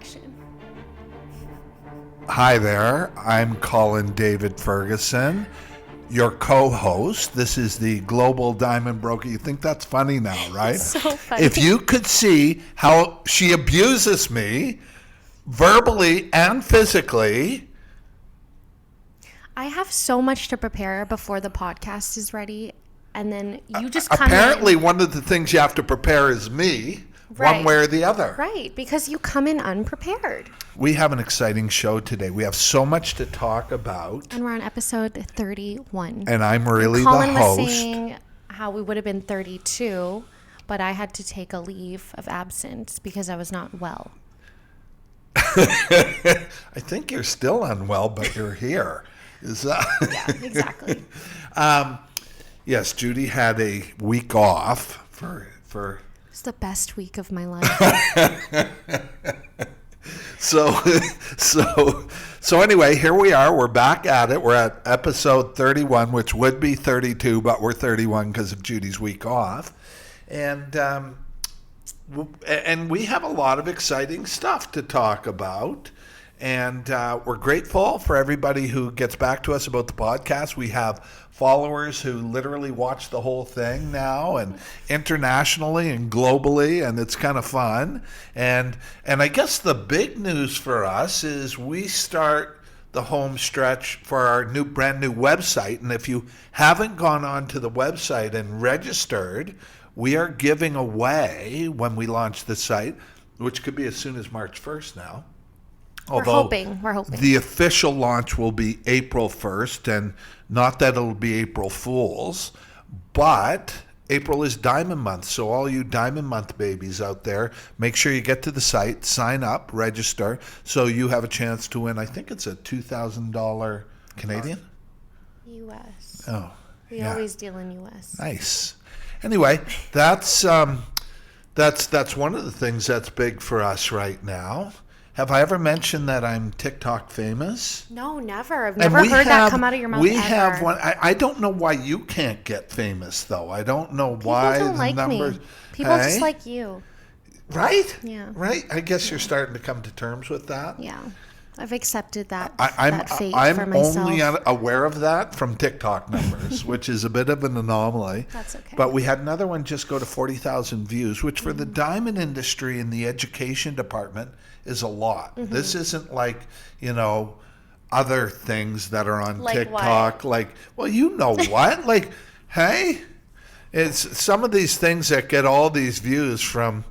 action. Hi there, I'm Colin David Ferguson, your co-host. This is the Global Diamond Broker. You think that's funny now, right? It's so funny. If you could see how she abuses me verbally and physically. I have so much to prepare before the podcast is ready, and then you just come Apparently, in. one of the things you have to prepare is me, Right. one way or the other. Right, because you come in unprepared. We have an exciting show today. We have so much to talk about, And we're on episode 31. and I'm really Colin the was host. saying how we would have been 32, but I had to take a leave of absence because I was not well. I think you're still unwell, but you're here. Is that? Yeah, exactly. Yes, Judy had a week off for It's the best week of my life. so anyway, here we are. We're back at it. We're at episode 31, which would be 32, but we're 31 because of Judy's week off. And we have a lot of exciting stuff to talk about. And we're grateful for everybody who gets back to us about the podcast. We have followers who literally watch the whole thing now, and internationally and globally, and it's kind of fun. And I guess the big news for us is we start the home stretch for our brand new website. And if you haven't gone on to the website and registered, we are giving away, when we launch the site, which could be as soon as March 1st now. We're hoping. The official launch will be April 1st, and not that it'll be April Fool's, but April is Diamond Month. So all you Diamond Month babies out there, make sure you get to the site, sign up, register, so you have a chance to win. I think it's a $2,000 Canadian? U.S. Oh, We always deal in U.S. Nice. Anyway, that's one of the things that's big for us right now. Have I ever mentioned that I'm TikTok famous? No, never. I've never heard that come out of your mouth. We ever. have one. I don't know why you can't get famous, though. I don't know why. People don't like numbers. me. People just like you. Right? Yeah. Right? I guess you're starting to come to terms with that. Yeah. I've accepted that, I'm that fate for myself. only aware of that from TikTok numbers, which is a bit of an anomaly. That's okay. But we had another one just go to 40,000 views, which for the diamond industry in the education department is a lot. Mm-hmm. This isn't like, other things that are on Like TikTok. what? Like, well, you know what? Like, hey, it's some of these things that get all these views from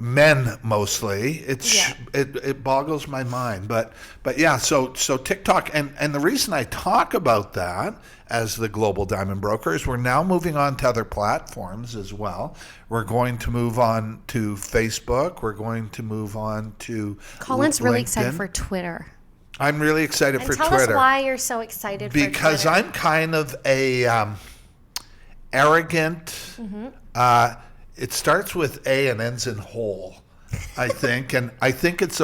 men mostly. It boggles my mind, but yeah. So TikTok, and the reason I talk about that as the Global Diamond Broker is we're now moving on to other platforms as well. We're going to move on to Facebook. We're going to move on to Colin's really LinkedIn. excited for Twitter. I'm really excited for Tell Twitter. us why you're so excited for Twitter. Because I'm kind of a arrogant. Mm-hmm. It starts with A and ends in hole, I think, and I think it's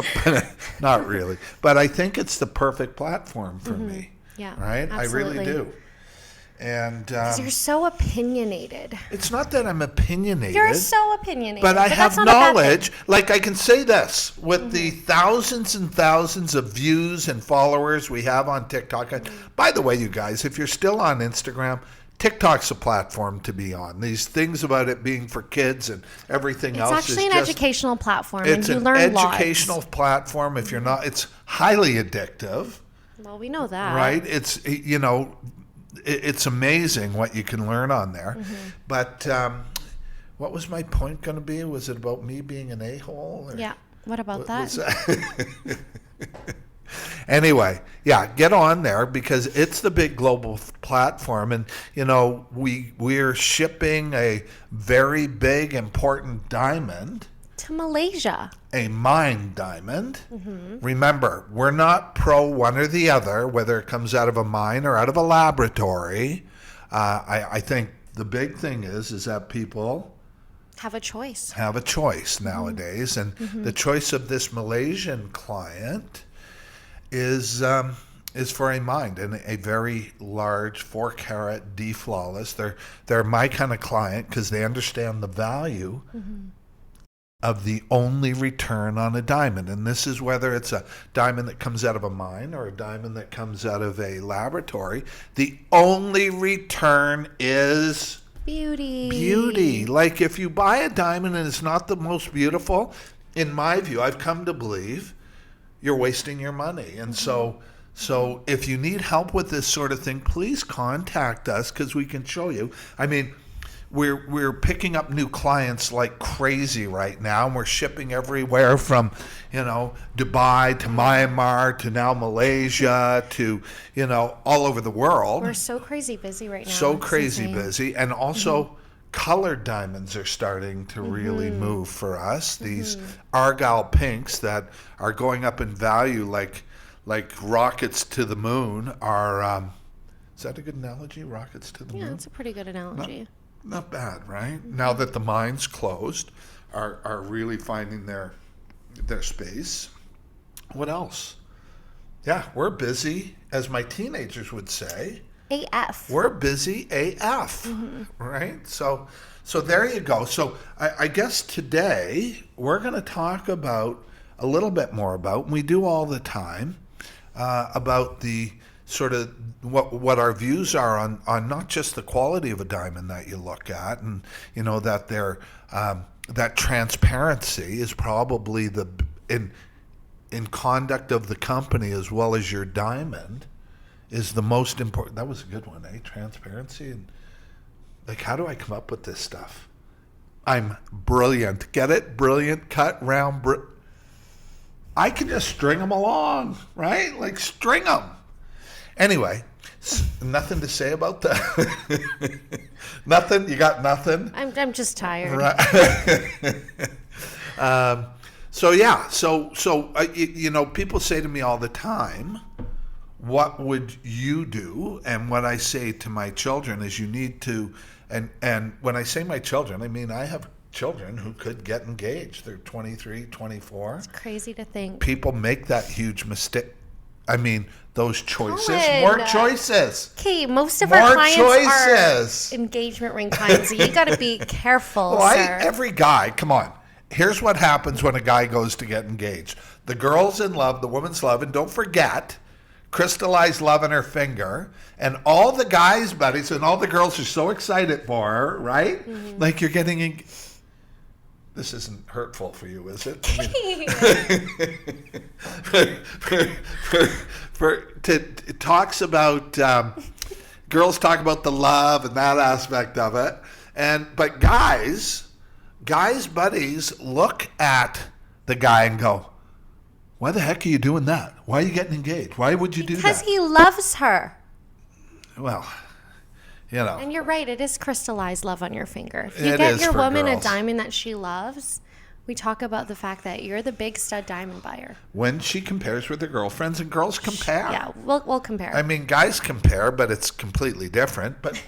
not really, but I think it's the perfect platform for me. Yeah, right. absolutely. I really do. And you're so opinionated. it's not that I'm opinionated. You're so opinionated. But I have that's not a bad knowledge. thing. Like I can say this with the thousands and thousands of views and followers we have on TikTok. By the way, you guys, if you're still on Instagram, TikTok's a platform to be on. These things about it being for kids and everything else It's actually is an just, educational platform, it's and you an learn educational lots. platform. If you're not, it's highly addictive, Well, we know that. right? It's it's amazing what you can learn on there. But what was my point going to be? Was it about me being an a-hole? Or Yeah. What about that? was Anyway, yeah, get on there because it's the big global platform, and we're shipping a very big important diamond, To Malaysia. a mined diamond. Remember, we're not pro one or the other, whether it comes out of a mine or out of a laboratory. I think the big thing is that people Have a choice. have a choice nowadays, and the choice of this Malaysian client is for a mine and a very large 4-carat D flawless. They're my kind of client because they understand the value of the only return on a diamond. And this is whether it's a diamond that comes out of a mine or a diamond that comes out of a laboratory. The only return is beauty. Like if you buy a diamond and it's not the most beautiful, in my view, I've come to believe you're wasting your money. And so if you need help with this sort of thing, please contact us because we can show you. I mean, we're picking up new clients like crazy right now, and we're shipping everywhere from, Dubai to Myanmar to now Malaysia to, all over the world. We're so crazy busy right now. So It's crazy insane. busy. And also colored diamonds are starting to really move for us. These Argyle pinks that are going up in value like rockets to the moon are, is that a good analogy? Rockets to the Yeah, moon? that's a pretty good analogy. Not bad, right? Now that the mines closed, are really finding their space. What else? Yeah, we're busy, as my teenagers would say. AF. We're busy AF, right? So there you go. So I guess today we're going to talk about a little bit more about, and we do all the time, about the sort of what our views are on not just the quality of a diamond that you look at, and that they're that transparency is probably in conduct of the company as well as your diamond is the most important. That was a good one, eh? Transparency. And like, how do I come up with this stuff? I'm brilliant. Get it? Brilliant, cut, round. I can just string them along, right? Like, string them. Anyway, nothing to say about that. Nothing? You got nothing? I'm just tired. Right. People say to me all the time, what would you do? And what I say to my children is you need to, and when I say my children, I mean I have children who could get engaged. They're 23, 24. It's crazy to think. People make that huge mistake. I mean, those choices, Colin. more choices. Okay, most of More our clients choices. are engagement ring clients, so you got to be careful, Well, sir. every guy, come on. Here's what happens when a guy goes to get engaged. The girl's in love, the woman's love, and don't forget, crystallized love in her finger, and all the guys' buddies and all the girls are so excited for her, right? Like you're getting This isn't hurtful for you, is it? It talks about girls talk about the love and that aspect of it, but guys' buddies look at the guy and go, "Why the heck are you doing that? Why are you getting engaged? Why would you do that?" Because he loves her. Well, And you're right, it is crystallized love on your finger. If you It get is your for woman girls. a diamond that she loves, we talk about the fact that you're the big stud diamond buyer. when she compares with her girlfriends, and girls compare. Yeah, we'll compare. I mean, guys compare, but it's completely different. But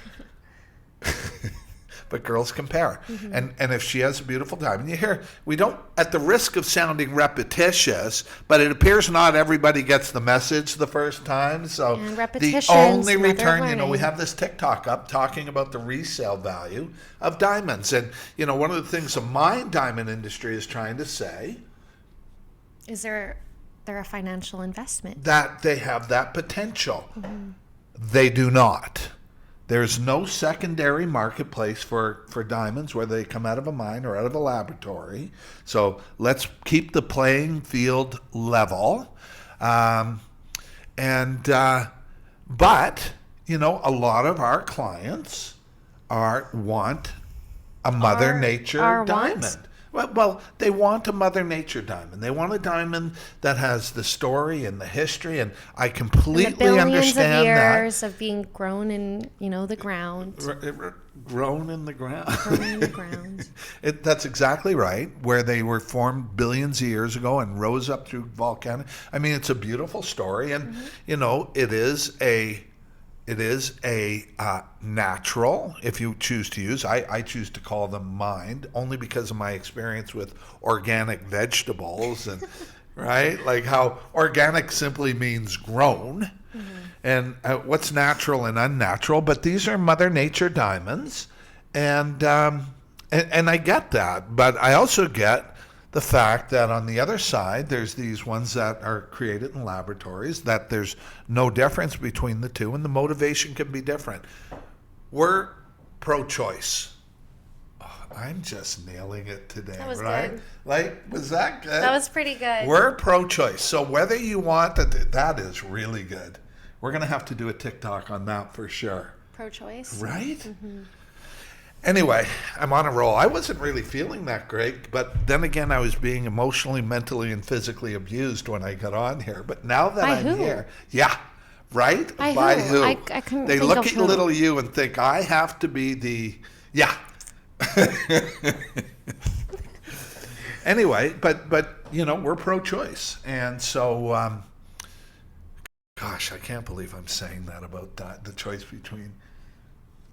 but girls compare. And if she has a beautiful diamond, you hear, we don't, at the risk of sounding repetitious, but it appears not everybody gets the message the first time. So And the repetition's only mother return, we learning. have this TikTok up talking about the resale value of diamonds. And, one of the things the mine diamond industry is trying to say, Is there a financial investment? that they have that potential. They do not. There's no secondary marketplace for diamonds, whether they come out of a mine or out of a laboratory. So let's keep the playing field level. But, a lot of our clients want a Mother Nature our diamond. what? Well, they want a Mother Nature diamond. They want a diamond that has the story and the history, and I And the completely billions understand of that. years of being grown in, the ground. Grown in the ground. Grown in the ground. That's exactly right. Where they were formed billions of years ago and rose up through volcanic. I mean, it's a beautiful story, and it is a natural, if you choose to use. I choose to call them mined, only because of my experience with organic vegetables and right, like how organic simply means grown. And what's natural and unnatural, but these are Mother Nature diamonds, and I get that, but I also get the fact that on the other side, there's these ones that are created in laboratories, that there's no difference between the two, and the motivation can be different. We're pro-choice. Oh, I'm just nailing it today, That was right? good. Like, was that good? That was pretty good. We're pro-choice. So whether you want that is really good. We're going to have to do a TikTok on that for sure. Pro-choice. Right? Anyway, I'm on a roll. I wasn't really feeling that great, but then again, I was being emotionally, mentally, and physically abused when I got on here. But now that By I'm who? here, yeah, right? By who? I couldn't They think look of at who. little you and think I have to be the Anyway, but you know, we're pro-choice, and so gosh, I can't believe I'm saying that about that, the choice between.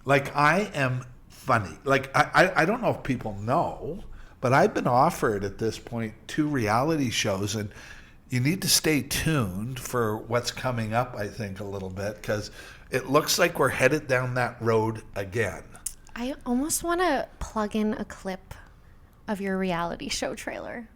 Like, I am funny. Like, I don't know if people know, but I've been offered at this point 2 reality shows, and you need to stay tuned for what's coming up, I think, a little bit, because it looks like we're headed down that road again. I almost want to plug in a clip of your reality show trailer,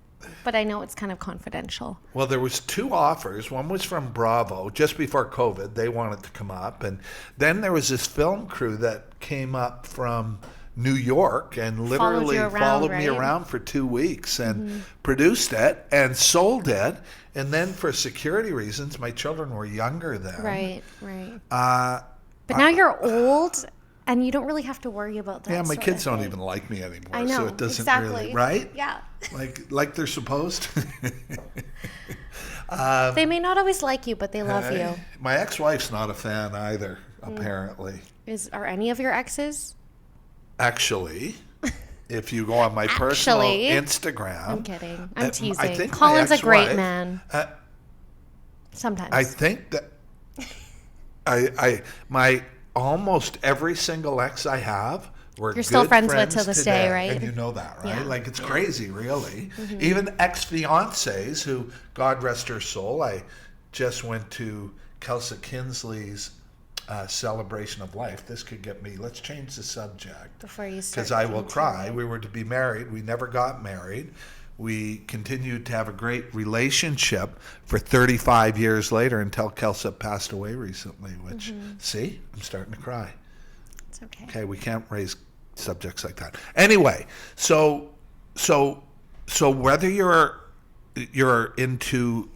but I know it's kind of confidential. Well, there was 2 offers. One was from Bravo just before COVID. They wanted to come up. And then there was this film crew that came up from New York and literally followed me around for 2 weeks and produced it and sold it. And then for security reasons, my children were younger then. Right. But now you're old, and you don't really have to worry about that. Yeah, my sort kids of don't thing. even like me anymore. I know, So it doesn't exactly. really, right? Yeah. Like they're supposed to. They may not always like you, but they love you. My ex-wife's not a fan either, apparently. Are any of your exes? Actually, if you go on my personal Actually. Instagram. I'm kidding. I'm I teasing. think my Colin's a great ex-wife- man. Sometimes. I think that my almost every single ex I have, we're You're still good friends with to this today, day, right? And you know that, right? Yeah. Like, it's crazy, really. Even ex-fiancés who, God rest her soul, I just went to Kelsa Kinsley's celebration of life. This could get me. Let's change the subject. Before you start. Because I will into cry. it. We were to be married. We never got married. We continued to have a great relationship for 35 years later until Kelsa passed away recently, which, see, I'm starting to cry. It's okay. Okay, we can't raise subjects like that. Anyway, so whether you're into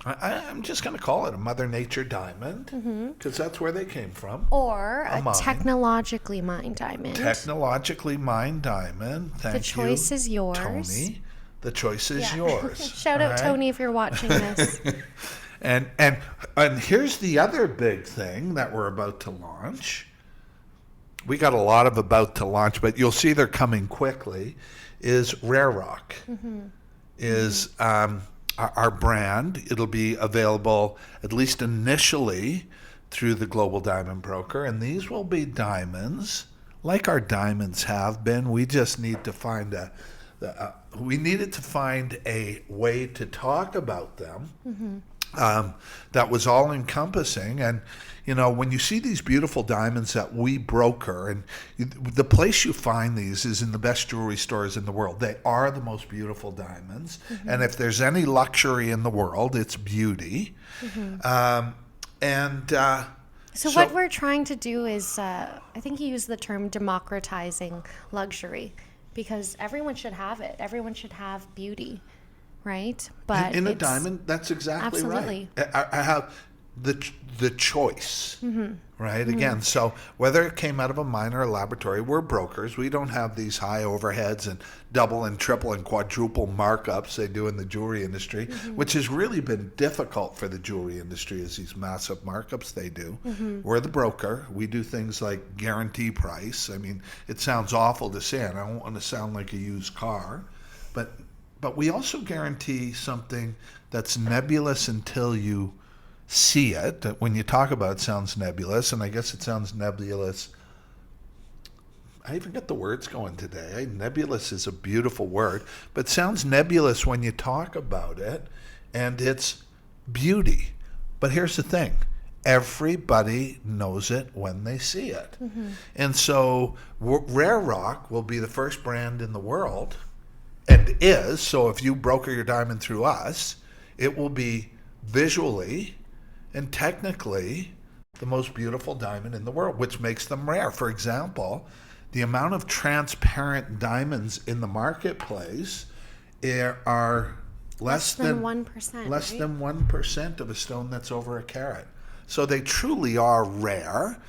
I'm just going to call it a Mother Nature diamond, because that's where they came from. Or a mine. technologically mined diamond. Technologically mined diamond. Thank you. The choice is yours. Tony. The choice is Yeah. yours. Shout out all right? Tony if you're watching this. And here's the other big thing that we're about to launch. We got a lot of about to launch, but you'll see they're coming quickly. Is Rare Rock is our brand. It'll be available at least initially through the Global Diamond Broker, and these will be diamonds like our diamonds have been. We just need to find we needed to find a way to talk about them that was all encompassing. And you know, when you see these beautiful diamonds that we broker, and the place you find these is in the best jewelry stores in the world. They are the most beautiful diamonds, and if there's any luxury in the world, it's beauty. So what we're trying to do is, I think you used the term democratizing luxury, because everyone should have it. Everyone should have beauty, right? But in a it's- diamond, that's exactly Absolutely. right. I have the choice, right? Again, so whether it came out of a mine or a laboratory, we're brokers. We don't have these high overheads and double and triple and quadruple markups they do in the jewelry industry, which has really been difficult for the jewelry industry, is these massive markups they do. We're the broker. We do things like guarantee price. I mean, it sounds awful to say, and I don't want to sound like a used car, but we also guarantee something that's nebulous until you see it. When you talk about it, it sounds nebulous, and I guess it sounds nebulous. I even got the words going today. Nebulous is a beautiful word, but it sounds nebulous when you talk about it, and it's beauty. But here's the thing. Everybody knows it when they see it. And so Rare Rock will be the first brand in the world, and is. So if you broker your diamond through us, it will be visually and technically the most beautiful diamond in the world, which makes them rare. For example, the amount of transparent diamonds in the marketplace are less than 1%. Less right? than 1% of a stone that's over a carat. So they truly are rare.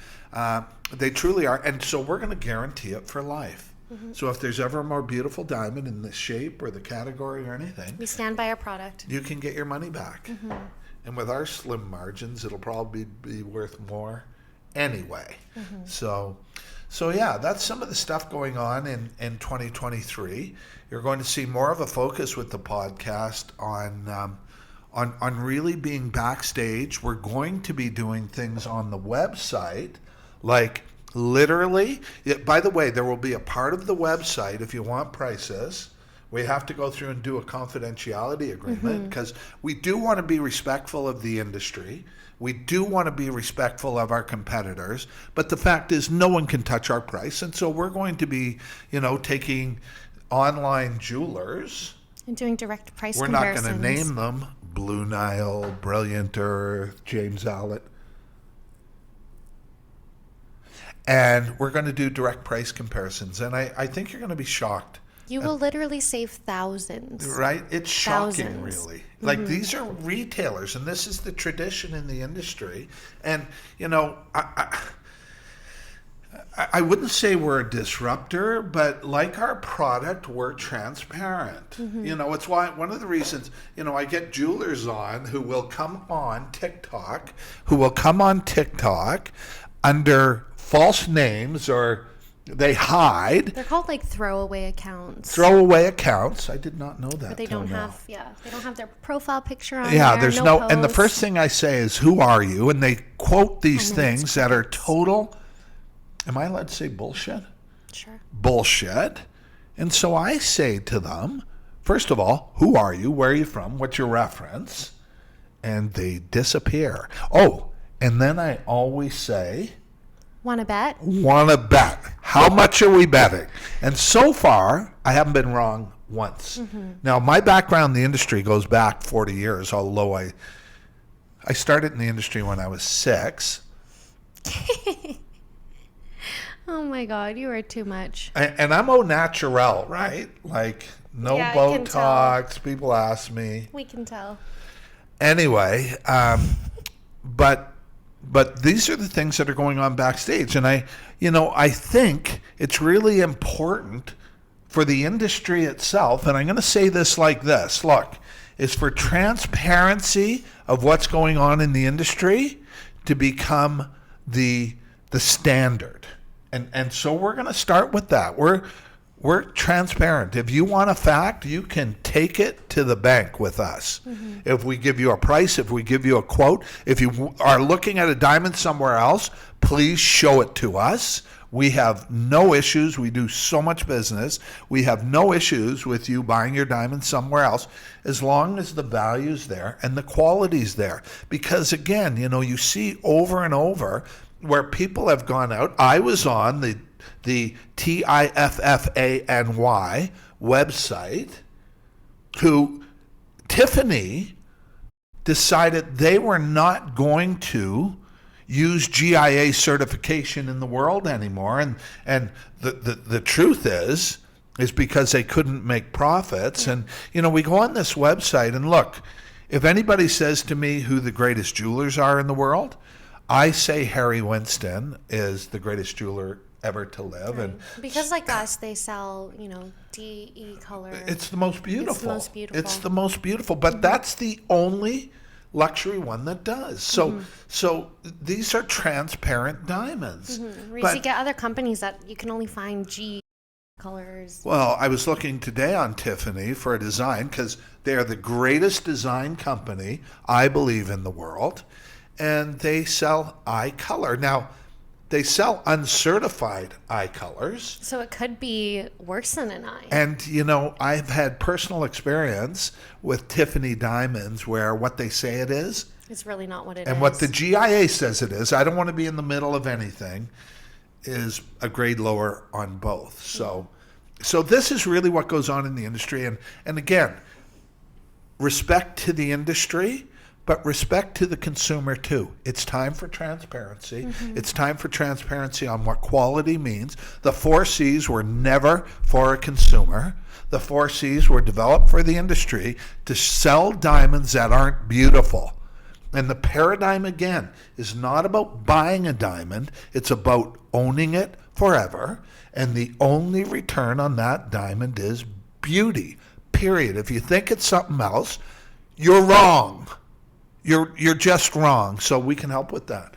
They truly are. And so we're going to guarantee it for life. So if there's ever a more beautiful diamond in the shape or the category or anything, We stand by our product. you can get your money back. And with our slim margins, it'll probably be worth more anyway. So yeah, that's some of the stuff going on in 2023. You're going to see more of a focus with the podcast on really being backstage. We're going to be doing things on the website, like literally. By the way, there will be a part of the website, if you want prices, we have to go through and do a confidentiality agreement because we do want to be respectful of the industry. We do want to be respectful of our competitors, but the fact is no one can touch our price. And so we're going to be, taking online jewelers. And doing direct price We're comparisons. not going to name them Blue Nile, Brilliant Earth, James Allett. And we're going to do direct price comparisons. And I think you're going to be shocked. You will literally save thousands. Right? It's shocking, Thousands. really. Like, these are retailers, and this is the tradition in the industry. And, I wouldn't say we're a disruptor, but like our product, we're transparent. It's why one of the reasons, I get jewelers on who will come on TikTok, under false names, or they hide. They're called like throwaway accounts. Throwaway accounts. I did not know that. But they till don't now. they don't have their profile picture on Yeah, there. there's no, and the post. first thing I say is, "Who are you?" And they quote these And then it's things that are total. Am I allowed to say bullshit? Sure. Bullshit. And so I say to them, first of all, who are you? Where are you from? What's your reference? And they disappear. Oh, and then I always say, Want to bet? want to bet. How much are we betting? And so far, I haven't been wrong once. Now, my background in the industry goes back 40 years, although I started in the industry when I was 6. Oh my God, you are too much. And I'm au naturel, right? Like, no Yeah, I can Botox. People ask me. We can tell. Anyway, but these are the things that are going on backstage. And I think it's really important for the industry itself, and I'm going to say this like this, look, is for transparency of what's going on in the industry to become the standard. And so we're going to start with that. We're transparent. If you want a fact, you can take it to the bank with us. If we give you a price, if we give you a quote, if you are looking at a diamond somewhere else, please show it to us. We have no issues. We do so much business. We have no issues with you buying your diamond somewhere else as long as the value's there and the quality's there. Because again, you see over and over where people have gone out. I was on the TIFFANY website, who Tiffany decided they were not going to use GIA certification in the world anymore. And the truth is because they couldn't make profits. And, we go on this website and look, if anybody says to me who the greatest jewelers are in the world, I say Harry Winston is the greatest jeweler ever to live. Right. And because like us, they sell, DE color. it's the most beautiful. It's the most beautiful. It's the most beautiful. But that's the only luxury one that does. So these are transparent diamonds. Whereas you get other companies that you can only find G colors. Well, I was looking today on Tiffany for a design because they are the greatest design company, I believe, in the world. And they sell eye color. Now, they sell uncertified eye colors. So it could be worse than an eye. And, I've had personal experience with Tiffany diamonds where what they say it is It's really not what it is. and what the GIA says it is, I don't want to be in the middle of anything, is a grade lower on both. So So this is really what goes on in the industry. And again, respect to the industry, but respect to the consumer too. It's time for transparency. It's time for transparency on what quality means. The 4 C's were never for a consumer. The 4 C's were developed for the industry to sell diamonds that aren't beautiful. And the paradigm, again, is not about buying a diamond. It's about owning it forever. And the only return on that diamond is beauty, period. If you think it's something else, you're wrong. You're just wrong. So we can help with that.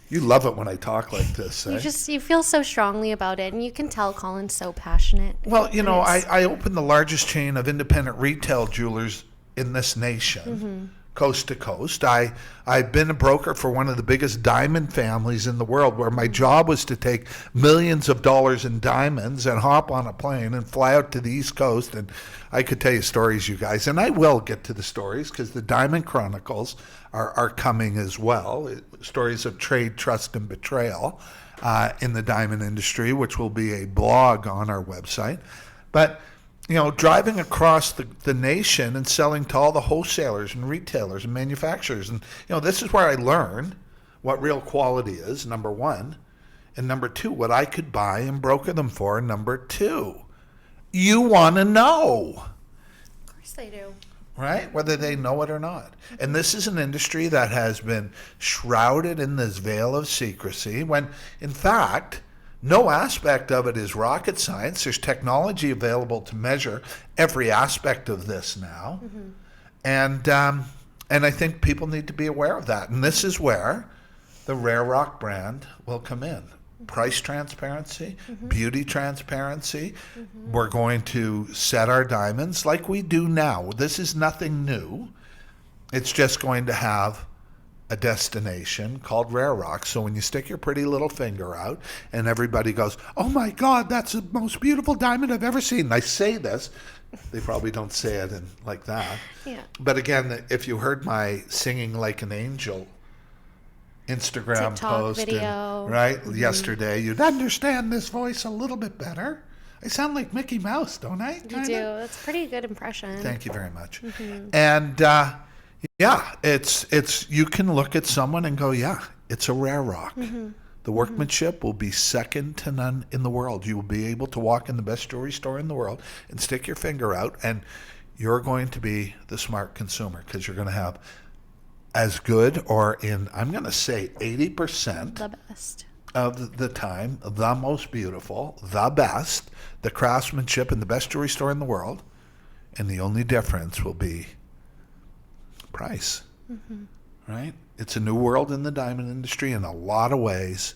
You love it when I talk like this. You feel so strongly about it, and you can tell Colin's so passionate. Well, I opened the largest chain of independent retail jewelers in this nation. Coast to coast. I've been a broker for one of the biggest diamond families in the world, where my job was to take millions of dollars in diamonds and hop on a plane and fly out to the East Coast. And I could tell you stories, you guys, and I will get to the stories because the Diamond Chronicles are coming as well. Stories of trade, trust, and betrayal in the diamond industry, which will be a blog on our website. But driving across the nation and selling to all the wholesalers and retailers and manufacturers. And, this is where I learned what real quality is, number one. And number two, what I could buy and broker them for, number two. You want to know. Of course they do. Right? Whether they know it or not. And this is an industry that has been shrouded in this veil of secrecy when, in fact, no aspect of it is rocket science. There's technology available to measure every aspect of this now. And I think people need to be aware of that. And this is where the Rare Rock brand will come in. Price transparency, beauty transparency. We're going to set our diamonds like we do now. This is nothing new. It's just going to have a destination called Rare Rock. So when you stick your pretty little finger out and everybody goes, "Oh my God, that's the most beautiful diamond I've ever seen." And I say this, they probably don't say it like that. Yeah. But again, if you heard my Singing Like an Angel Instagram TikTok post video. Yesterday, you'd understand this voice a little bit better. I sound like Mickey Mouse, don't I? You do. It's a pretty good impression. Thank you very much. And it's you can look at someone and go, yeah, it's a Rare Rock. The workmanship will be second to none in the world. You will be able to walk in the best jewelry store in the world and stick your finger out, and you're going to be the smart consumer because you're going to have as good, or I'm going to say 80% The best. of the time, the most beautiful, the best, the craftsmanship in the best jewelry store in the world. And the only difference will be price, right? It's a new world in the diamond industry in a lot of ways.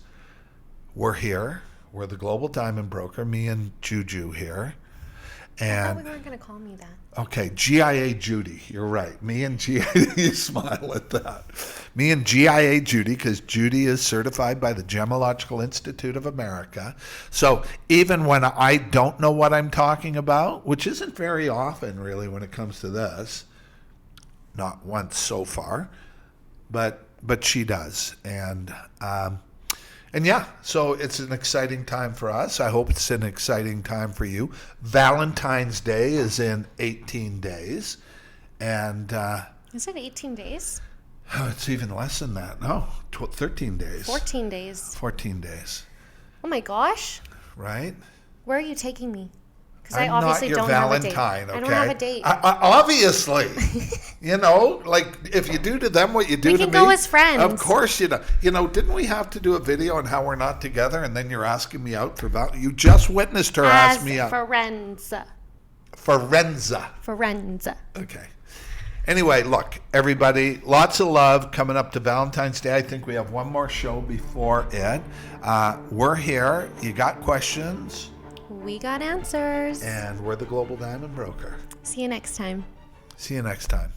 We're here. We're the global diamond broker, me and Juju here. I thought And we weren't going to call me that. okay, GIA Judy. You're right. Me and GIA, you smile at that. Me and GIA Judy, because Judy is certified by the Gemological Institute of America. So even when I don't know what I'm talking about, which isn't very often really when it comes to this, not once so far, but she does. And yeah, so it's an exciting time for us. I hope it's an exciting time for you. Valentine's Day is in 18 days. And Is it 18 days? it's even less than that. No, 13 days. 14 days. 14 days, Oh my gosh. right? Where are you taking me? Because I I'm obviously not your don't have a Valentine, date. okay? I don't have a date. Obviously. Like if you do to them what you do We to can me. go as friends. Of course you know. Didn't we have to do a video on how we're not together and then you're asking me out for You just witnessed her ask me out. Friends. Forenza. Friends. Okay. Anyway, look, everybody, lots of love coming up to Valentine's Day. I think we have one more show before it. We're here. You got questions? We got answers. And we're the Global Diamond Broker. See you next time. See you next time.